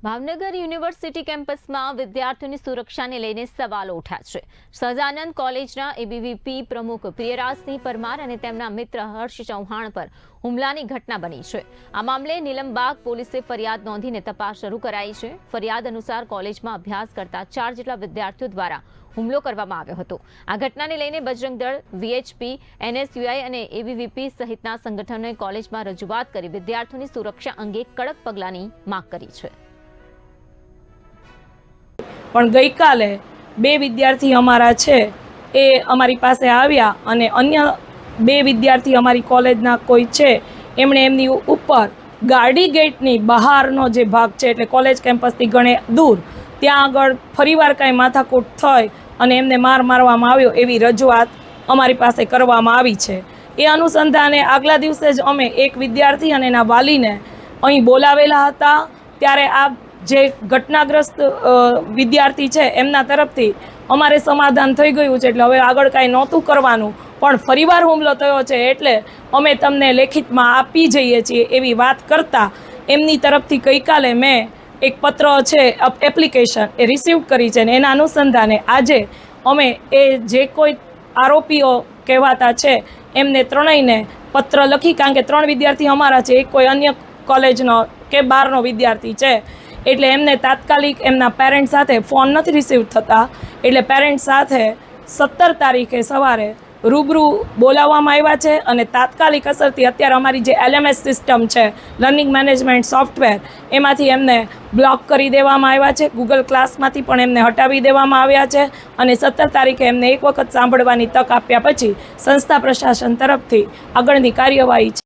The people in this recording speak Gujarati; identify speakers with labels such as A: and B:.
A: ભાવનગર યુનિવર્સિટી કેમ્પસમાં વિદ્યાર્થીઓની સુરક્ષાને લઈને સવાલો ઉઠ્યા છે। સહજાનંદ કોલેજના એબીવીપી પ્રમુખ પ્રિયરાજસિંહ પરમાર અને તેમના મિત્ર હર્ષ ચૌહાણ પર હુમલાની ઘટના બની છે। આ મામલે નીલમબાગ પોલીસે ફરિયાદ નોંધીને તપાસ શરૂ કરાઈ છે। ફરિયાદ અનુસાર કોલેજમાં અભ્યાસ કરતા 4 જેટલા વિદ્યાર્થીઓ દ્વારા હુમલો કરવામાં આવ્યો હતો। આ ઘટનાને લઈને બજરંગ દળ, વીએચપી, એનએસયુઆઈ અને એબીવીપી સહિતના સંગઠનોએ કોલેજમાં રજૂઆત કરી વિદ્યાર્થીઓની સુરક્ષા અંગે કડક પગલાંની માંગ કરી છે।
B: પણ ગઈકાલે 2 વિદ્યાર્થી અમારા છે એ અમારી પાસે આવ્યા અને અન્ય 2 વિદ્યાર્થી અમારી કોલેજના કોઈ છે એમણે એમની ઉપર ગાર્ડી ગેટની બહારનો જે ભાગ છે એટલે કોલેજ કેમ્પસથી ઘણે દૂર ત્યાં આગળ ફરીવાર કાંઈ માથાકૂટ થઈ અને એમને મારવામાં આવ્યો એવી રજૂઆત અમારી પાસે કરવામાં આવી છે। એ અનુસંધાને આગલા દિવસે જ અમે એક વિદ્યાર્થી અને એના વાલીને અહીં બોલાવેલા હતા। ત્યારે આ જે ઘટનાગ્રસ્ત વિદ્યાર્થી છે એમના તરફથી અમારે સમાધાન થઈ ગયું છે, એટલે હવે આગળ કાંઈ નહોતું કરવાનું, પણ ફરીવાર હુમલો થયો છે એટલે અમે તમને લેખિતમાં આપી જઈએ છીએ એવી વાત કરતાં એમની તરફથી ગઈકાલે મેં એક પત્ર છે એપ્લિકેશન એ રિસીવ કરી છે ને એના અનુસંધાને આજે અમે એ જે કોઈ આરોપીઓ કહેવાતા છે એમને ત્રણેયને પત્ર લખી, કારણ કે 3 વિદ્યાર્થી અમારા છે, એક કોઈ અન્ય કોલેજનો કે બહારનો વિદ્યાર્થી છે, એટલે એમને તાત્કાલિક એમના પેરેન્ટ સાથે ફોન નથી રિસીવ થતા, એટલે પેરેન્ટ સાથે 17 તારીખે સવારે રૂબરૂ બોલાવવામાં આવ્યા છે અને તાત્કાલિક અસરથી અત્યારે અમારી જે LMS સિસ્ટમ છે, લર્નિંગ મેનેજમેન્ટ સોફ્ટવેર, એમાંથી એમને બ્લોક કરી દેવામાં આવ્યા છે। ગૂગલ ક્લાસમાંથી પણ એમને હટાવી દેવામાં આવ્યા છે અને 17 તારીખે એમને એક વખત સાંભળવાની તક આપ્યા પછી સંસ્થા પ્રશાસન તરફથી આગળની કાર્યવાહી